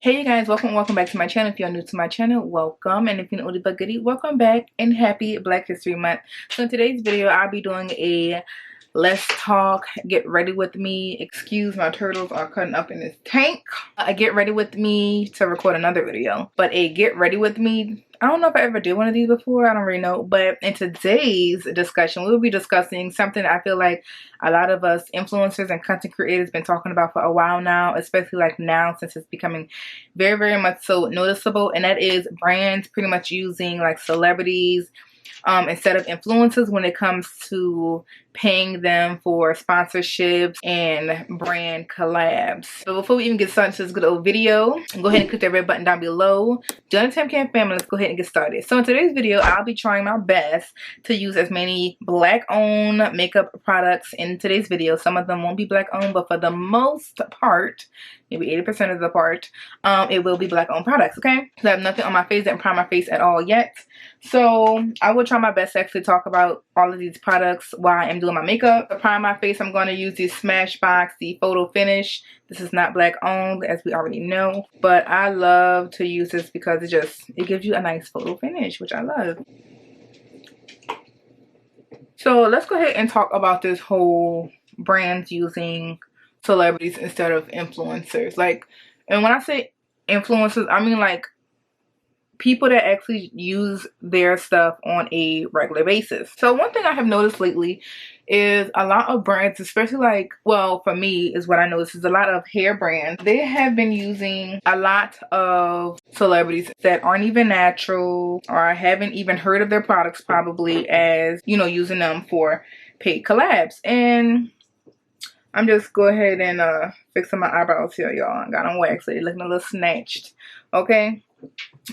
Hey you guys, welcome back to my channel. If you're new to my channel, welcome, and if you're an oldie but goodie, welcome back and happy Black History Month. So in today's video, I'll be doing a let's talk, get ready with me. Excuse my turtles are cutting up in this tank. A get ready with me to record another video, but a get ready with me, I don't know if I ever did one of these before, I don't really know, but in today's discussion we will be discussing something I feel like a lot of us influencers and content creators been talking about for a while now, especially like now since it's becoming very much so noticeable, and that is brands pretty much using like celebrities instead of influencers when it comes to paying them for sponsorships and brand collabs. But before we even get started to this good old video, go ahead and click that red button down below. Join the TAM KAM family. Let's go ahead and get started. So in today's video, I'll be trying my best to use as many Black-owned makeup products in today's video. Some of them won't be Black-owned, but for the most part, maybe 80% of the part, it will be Black-owned products, okay? So I have nothing on my face, didn't prime my face at all yet. So I will try my best to actually talk about all of these products while I am doing my makeup. To prime my face, I'm going to use the Smashbox, the Photo Finish. This is not Black-owned, as we already know, but I love to use this because it gives you a nice photo finish, which I love. So let's go ahead and talk about this whole brands using celebrities instead of influencers. Like, and when I say influencers, I mean like people that actually use their stuff on a regular basis. So one thing I have noticed lately is a lot of brands, especially like, well, for me is what I noticed is a lot of hair brands, they have been using a lot of celebrities that aren't even natural, or I haven't even heard of their products probably, as, you know, using them for paid collabs. And I'm just go ahead and fixing my eyebrows here, y'all. I got them waxed, so they're looking a little snatched. Okay.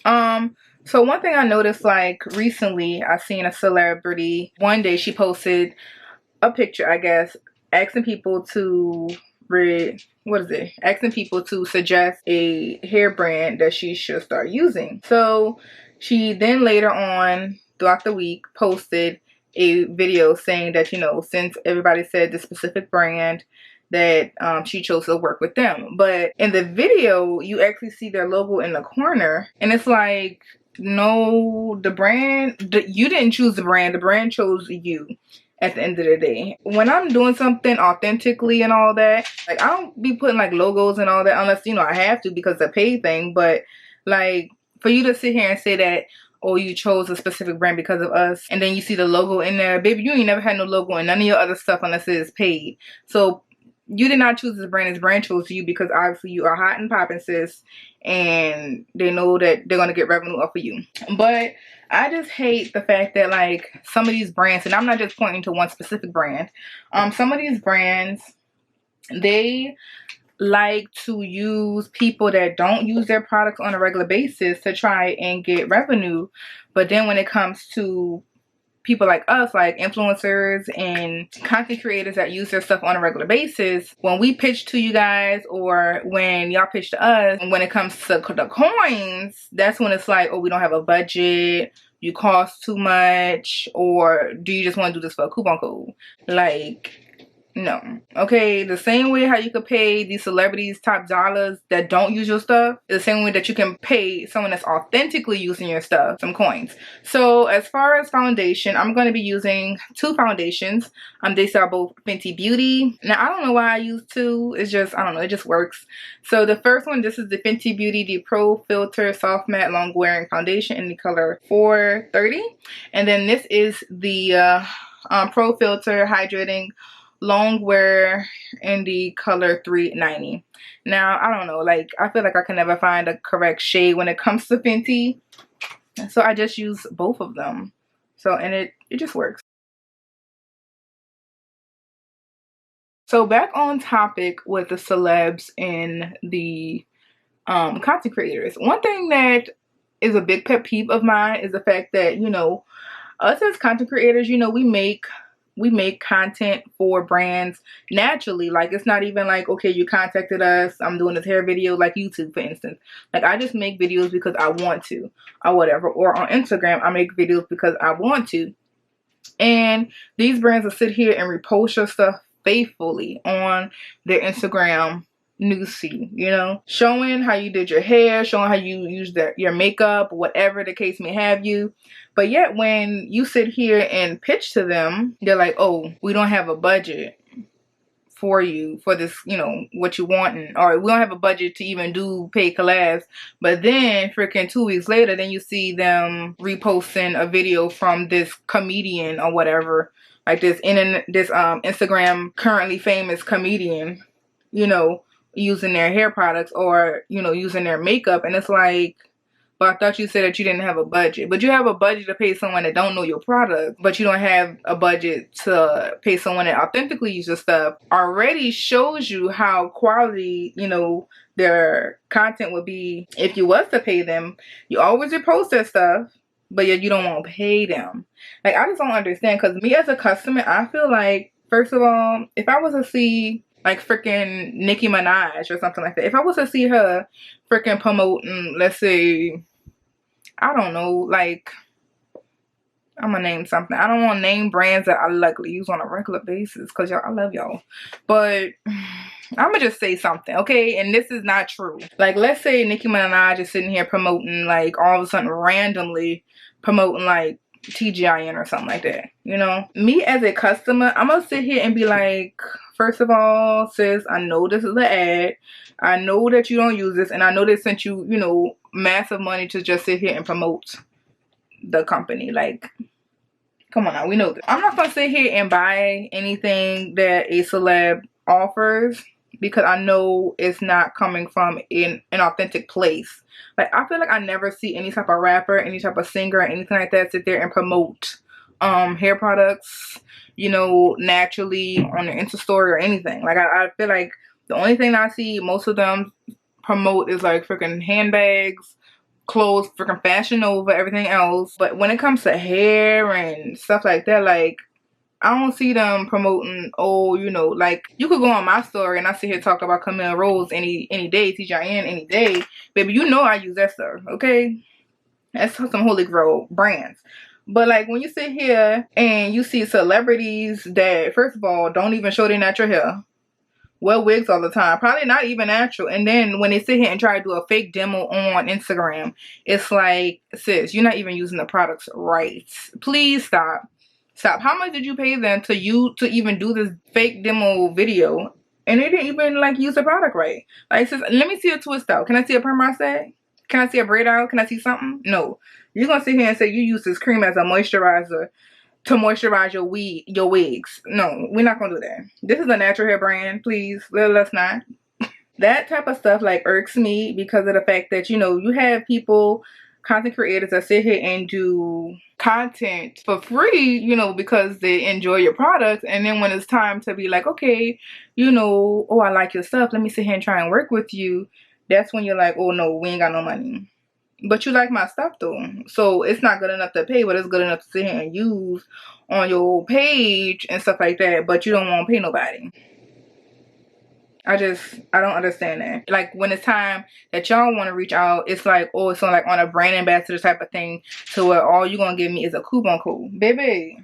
So one thing I noticed, like recently, I seen a celebrity. One day she posted a picture, I guess, asking people to asking people to suggest a hair brand that she should start using. So she then later on throughout the week posted a video saying that, you know, since everybody said the specific brand, that she chose to work with them. But in the video, you actually see their logo in the corner, and it's like, no, the brand, you didn't choose the brand chose you at the end of the day. When I'm doing something authentically and all that, like, I don't be putting like logos and all that unless, you know, I have to because it's a paid thing. But like, for you to sit here and say that, oh, you chose a specific brand because of us, and then you see the logo in there, baby, you ain't never had no logo in none of your other stuff unless it is paid. So you did not choose this brand chose you because obviously you are hot and popping, sis, and they know that they're going to get revenue off of you. But I just hate the fact that like some of these brands, and I'm not just pointing to one specific brand, some of these brands, they like to use people that don't use their products on a regular basis to try and get revenue. But then when it comes to people like us, like influencers and content creators that use their stuff on a regular basis, when we pitch to you guys or when y'all pitch to us, and when it comes to the coins, that's when it's like, oh, we don't have a budget, you cost too much, or do you just want to do this for a coupon code? Like, no. Okay, the same way how you could pay these celebrities top dollars that don't use your stuff, the same way that you can pay someone that's authentically using your stuff some coins. So as far as foundation, I'm going to be using two foundations. These are both Fenty Beauty. Now, I don't know why I use two. It's just, I don't know, it just works. So the first one, this is the Fenty Beauty, the Pro Filter Soft Matte Long Wearing Foundation in the color 430. And then this is the Pro Filter Hydrating Long Wear in the color 390. Now, I don't know, like, I feel like I can never find a correct shade when it comes to Fenty, so I just use both of them. So, and it just works. So back on topic with the celebs and the content creators. One thing that is a big pet peeve of mine is the fact that, you know, us as content creators, you know, we make content for brands naturally. Like, it's not even like, okay, you contacted us, I'm doing this hair video, like YouTube, for instance. Like, I just make videos because I want to, or whatever. Or on Instagram, I make videos because I want to. And these brands will sit here and repost your stuff faithfully on their Instagram newsfeed, you know, showing how you did your hair, showing how you used your makeup, whatever the case may have you. But yet when you sit here and pitch to them, they're like, oh, we don't have a budget for you for this, you know, what you want, or we don't have a budget to even do paid collabs. But then freaking 2 weeks later, then you see them reposting a video from this comedian or whatever, like this Instagram currently famous comedian, you know, using their hair products or, you know, using their makeup. And it's like, but I thought you said that you didn't have a budget. But you have a budget to pay someone that don't know your product, but you don't have a budget to pay someone that authentically uses your stuff. Already shows you how quality, you know, their content would be if you was to pay them. You always repost their stuff, but yet you don't want to pay them. Like, I just don't understand, because me as a customer, I feel like, first of all, if I was to see like freaking Nicki Minaj or something like that, if I was to see her freaking promoting, let's say, I don't know, like, I'm gonna name something. I don't want to name brands that I likely use on a regular basis, because y'all, I love y'all. But I'm gonna just say something, okay? And this is not true. Like, let's say Nicki Minaj is sitting here promoting, like, all of a sudden randomly promoting, like, TGIN or something like that, you know? Me as a customer, I'm gonna sit here and be like, first of all, sis, I know this is an ad. I know that you don't use this, and I know they sent you, you know, massive money to just sit here and promote the company. Like, come on now, we know this. I'm not gonna sit here and buy anything that a celeb offers, because I know it's not coming from an authentic place. Like, I feel like I never see any type of rapper, any type of singer, or anything like that sit there and promote hair products, you know, naturally on their Insta story or anything. Like, I feel like the only thing I see most of them promote is like freaking handbags, clothes, freaking Fashion Nova, everything else. But when it comes to hair and stuff like that, like, I don't see them promoting, oh, you know, like, you could go on my story and I sit here talk about Camille Rose any day, TGIN any day. Baby, you know I use that stuff, okay? That's some Holy Grail brands. But, like, when you sit here and you see celebrities that, first of all, don't even show their natural hair, wear wigs all the time, probably not even natural, and then when they sit here and try to do a fake demo on Instagram, it's like, sis, you're not even using the products right. Please stop. Stop. How much did you pay them to even do this fake demo video, and they didn't even, like, use the product right? Like, sis, let me see a twist out. Can I see a perm set? Can I see a braid out? Can I see something? No. You're gonna sit here and say you use this cream as a moisturizer to moisturize your wigs. No, we're not gonna do that. This is a natural hair brand, please. Let's not. That type of stuff, like, irks me, because of the fact that, you know, you have people, content creators, that sit here and do content for free, you know, because they enjoy your product, and then when it's time to be like, okay, you know, oh, I like your stuff, let me sit here and try and work with you, that's when you're like, oh no, we ain't got no money. But you like my stuff though, so it's not good enough to pay, but it's good enough to sit here and use on your page and stuff like that, but you don't want to pay nobody. I don't understand that. Like, when it's time that y'all want to reach out, it's like, oh, it's on a brand ambassador type of thing, to where all you're gonna give me is a coupon code. Baby,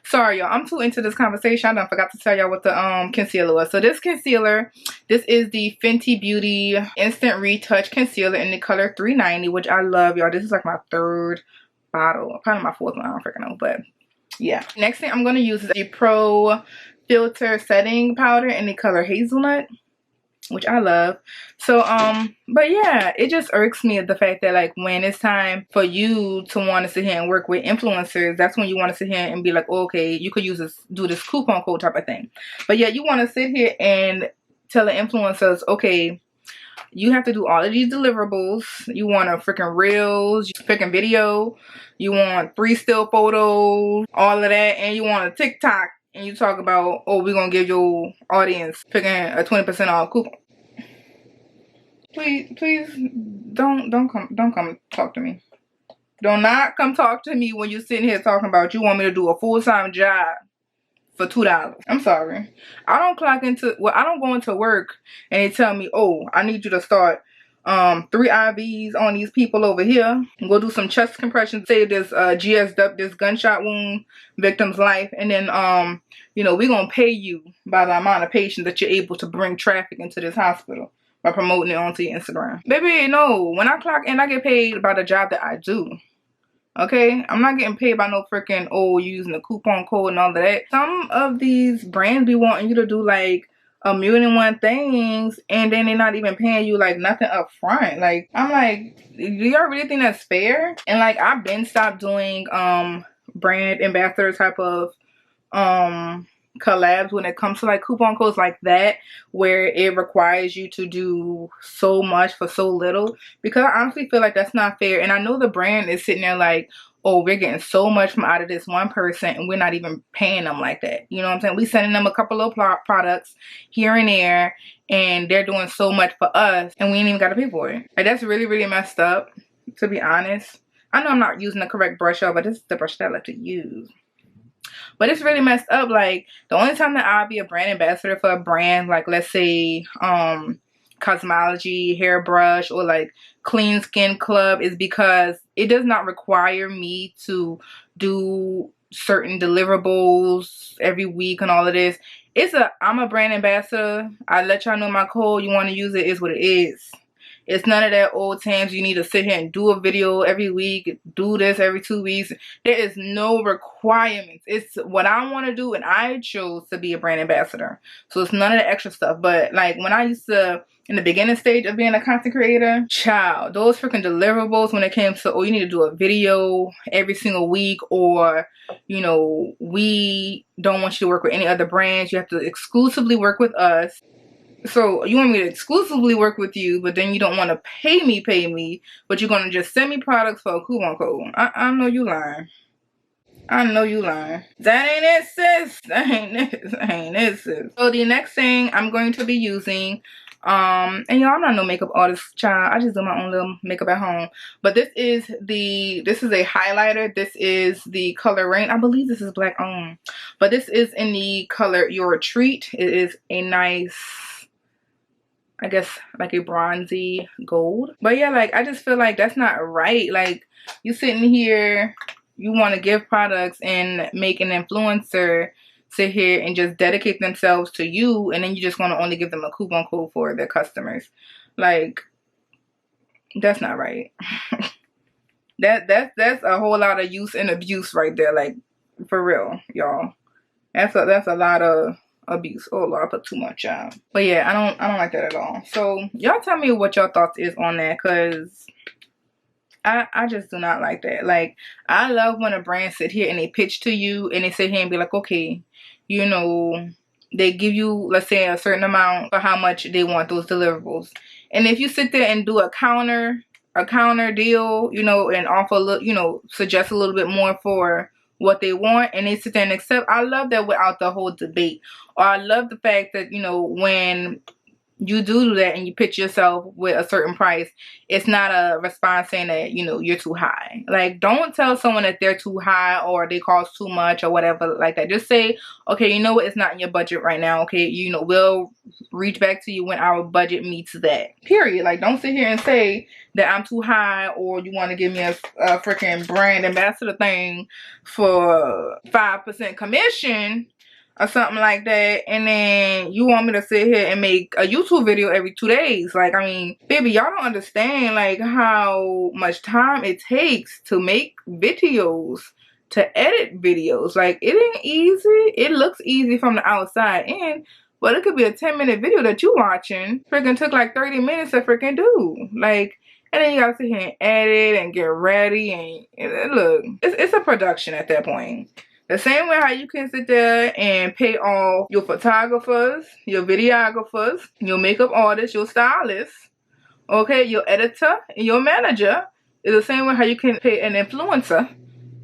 sorry y'all, I'm too into this conversation. I done forgot to tell y'all what the concealer was. So this concealer, this is the Fenty Beauty Instant Retouch Concealer in the color 390, which I love, y'all. This is like my third bottle, probably my fourth one, I don't freaking know, but yeah. Next thing I'm gonna use is a Pro Filter Setting Powder in the color Hazelnut, which I love. So but yeah, it just irks me the fact that, like, when it's time for you to want to sit here and work with influencers, that's when you want to sit here and be like, oh, okay, you could use this, do this coupon code type of thing. But yeah, you want to sit here and tell the influencers, okay, you have to do all of these deliverables. You want a freaking reels, freaking video, you want 3 still photos, all of that, and you want a TikTok. And you talk about, oh, we're gonna give your audience picking a 20% off coupon. Please don't come talk to me. Do not come talk to me when you're sitting here talking about you want me to do a full-time job for $2. I'm sorry. I don't go into work and they tell me, oh, I need you to start 3 IVs on these people over here. We'll do some chest compressions, save this GSW, this gunshot wound victim's life, and then you know, we're gonna pay you by the amount of patients that you're able to bring traffic into this hospital by promoting it onto your Instagram. Baby, no, when I clock in, I get paid by the job that I do. Okay, I'm not getting paid by no freaking, oh, you using the coupon code and all of that. Some of these brands be wanting you to do like 1,000,001 things, and then they're not even paying you like nothing up front. Like, I'm like, do y'all really think that's fair? And like, I've been stopped doing brand ambassador type of collabs when it comes to like coupon codes like that, where it requires you to do so much for so little, because I honestly feel like that's not fair. And I know the brand is sitting there like, oh, we're getting so much from out of this one person and we're not even paying them like that. You know what I'm saying? We sending them a couple of products here and there, and they're doing so much for us and we ain't even got to pay for it. Like, that's really, really messed up, to be honest. I know I'm not using the correct brush up, but this is the brush that I like to use. But it's really messed up. Like, the only time that I'll be a brand ambassador for a brand, like, let's say Cosmology, Hairbrush, or like Clean Skin Club, is because it does not require me to do certain deliverables every week and all of this. I'm a brand ambassador. I let y'all know my code. You want to use it, is what it is. It's none of that old times you need to sit here and do a video every week, do this every 2 weeks. There is no requirements. It's what I want to do, and I chose to be a brand ambassador. So it's none of the extra stuff. But like, when I used to, in the beginning stage of being a content creator, child, those freaking deliverables when it came to, oh, you need to do a video every single week, or, you know, we don't want you to work with any other brands. You have to exclusively work with us. So you want me to exclusively work with you, but then you don't want to pay me, but you're going to just send me products for a coupon code. I know you lying. I know you lying. That ain't it, sis. That ain't it, sis. So the next thing I'm going to be using, and y'all, I'm not no makeup artist, child. I just do my own little makeup at home. But this is a highlighter. This is the color Rain. I believe this is black owned, but this is in the color Your Treat. It is a nice, I guess, like a bronzy gold. But yeah, like, I just feel like that's not right. Like, you sitting here, you want to give products and make an influencer sit here and just dedicate themselves to you, and then you just want to only give them a coupon code for their customers. Like, that's not right. That's a whole lot of use and abuse right there. Like, for real, y'all. That's a lot of abuse. Oh Lord, I put too much out. But yeah, I don't like that at all. So y'all tell me what your thoughts is on that, because I just do not like that. Like, I love when a brand sit here and they pitch to you and they sit here and be like, okay, you know, they give you, let's say, a certain amount for how much they want those deliverables. And if you sit there and do a counter deal, you know, and offer a little, you know, suggest a little bit more for what they want, and they sit there and accept. I love that without the whole debate. Or I love the fact that, you know, when you do that and you pitch yourself with a certain price, it's not a response saying that, you know, you're too high. Like, don't tell someone that they're too high or they cost too much or whatever like that. Just say, okay, you know what, it's not in your budget right now. Okay, you know, we'll reach back to you when our budget meets that. Period. Like, don't sit here and say that I'm too high, or you want to give me a freaking brand ambassador thing for 5% commission or something like that, and then you want me to sit here and make a YouTube video every 2 days. Like, I mean, baby, y'all don't understand like how much time it takes to make videos, to edit videos. Like, it ain't easy. It looks easy from the outside in, but it could be a 10-minute video that you watching freaking took like 30 minutes to freaking do. Like, and then you gotta sit here and edit and get ready, and look, it's a production at that point. The same way how you can sit there and pay off your photographers, your videographers, your makeup artists, your stylists, okay, your editor, and your manager, is the same way how you can pay an influencer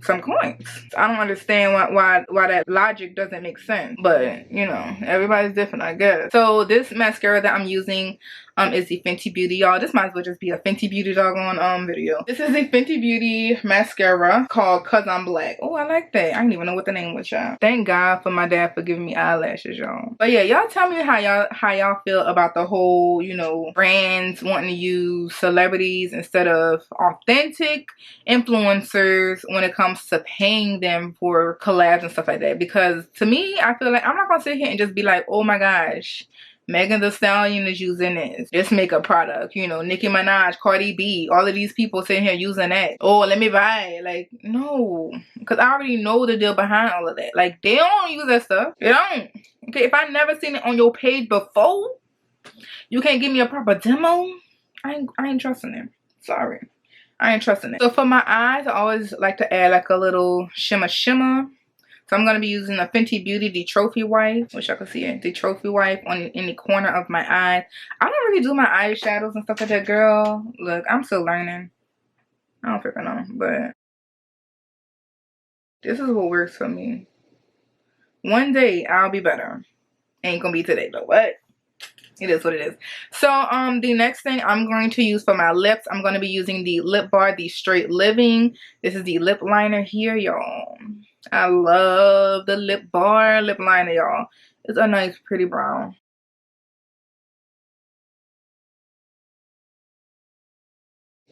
some coins. I don't understand why that logic doesn't make sense. But, you know, everybody's different, I guess. So this mascara that I'm using, is the Fenty Beauty, y'all. This might as well just be a Fenty Beauty doggone video. This is the Fenty Beauty mascara called Cause I'm Black. Oh, I like that. I didn't even know what the name was, y'all. Thank God for my dad for giving me eyelashes, y'all. But yeah, y'all tell me how y'all feel about the whole, you know, brands wanting to use celebrities instead of authentic influencers when it comes to paying them for collabs and stuff like that. Because to me, I feel like I'm not gonna sit here and just be like, oh my gosh, Megan Thee Stallion is using this. This makeup product. You know, Nicki Minaj, Cardi B, all of these people sitting here using that. Oh, let me buy it. Like, no. Because I already know the deal behind all of that. Like, they don't use that stuff. They don't. Okay, if I never seen it on your page before, you can't give me a proper demo. I ain't trusting them. Sorry. I ain't trusting it. So for my eyes, I always like to add like a little shimmer. So I'm going to be using the Fenty Beauty, the Trophy Wipe. Wish I could see it. The Trophy Wipe in the corner of my eye. I don't really do my eyeshadows and stuff like that, girl. Look, I'm still learning. I don't freaking know. But this is what works for me. One day, I'll be better. Ain't going to be today, but what? It is what it is. So the next thing I'm going to use for my lips, I'm going to be using the Lip Bar, the Straight Living. This is the lip liner here, y'all. I love the Lip Bar lip liner, y'all. It's a nice pretty brown.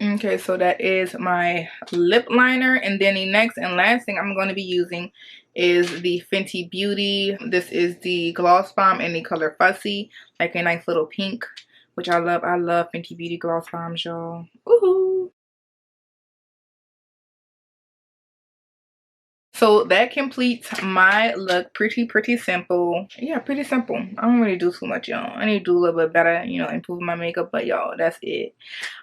Okay, so that is my lip liner. And then the next and last thing I'm going to be using is the Fenty Beauty. This is the Gloss Bomb in the color Fussy, like a nice little pink, which I love. I love Fenty Beauty Gloss Bombs, y'all. Woohoo! So that completes my look. Pretty simple. Yeah, pretty simple. I don't really do too much, y'all. I need to do a little bit better, you know, improve my makeup, but y'all, that's it.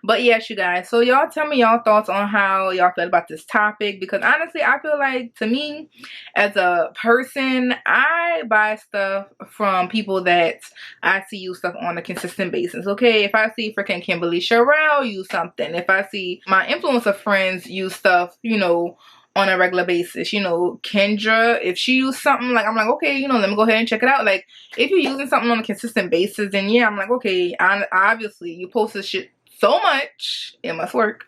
But yes, you guys, so y'all tell me y'all thoughts on how y'all feel about this topic, because honestly, I feel like, to me, as a person, I buy stuff from people that I see use stuff on a consistent basis. Okay, if I see freaking Kimberly Sherrill use something, if I see my influencer friends use stuff, you know, on a regular basis, you know, Kendra, if she used something, like, I'm like, okay, you know, let me go ahead and check it out. Like, if you're using something on a consistent basis, then yeah, I'm like, okay, obviously you post this shit so much, it must work.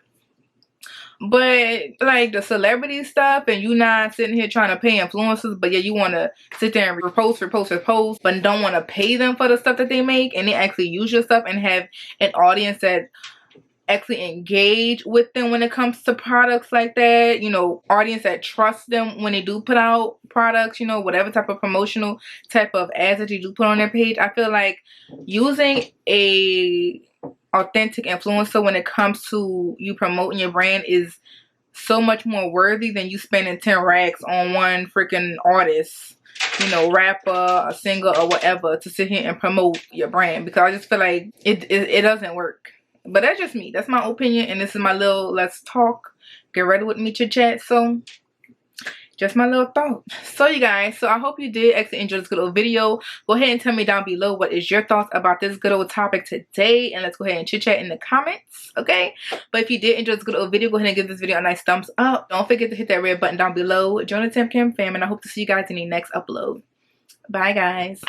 But like the celebrity stuff, and you not sitting here trying to pay influencers, but yeah, you want to sit there and repost, but don't want to pay them for the stuff that they make, and they actually use your stuff and have an audience that actually engage with them when it comes to products like that, you know, audience that trusts them when they do put out products, you know, whatever type of promotional type of ads that you do put on their page. I feel like using a authentic influencer when it comes to you promoting your brand is so much more worthy than you spending 10 racks on one freaking artist, you know, rapper, a singer, or whatever, to sit here and promote your brand. Because I just feel like it doesn't work. But that's just me. That's my opinion. And this is my little let's talk. Get ready with me, chit chat. So just my little thought. So you guys, so I hope you did actually enjoy this good old video. Go ahead and tell me down below what is your thoughts about this good old topic today. And let's go ahead and chit chat in the comments. Okay. But if you did enjoy this good old video, go ahead and give this video a nice thumbs up. Don't forget to hit that red button down below. Join the TAM KAM fam. And I hope to see you guys in the next upload. Bye guys.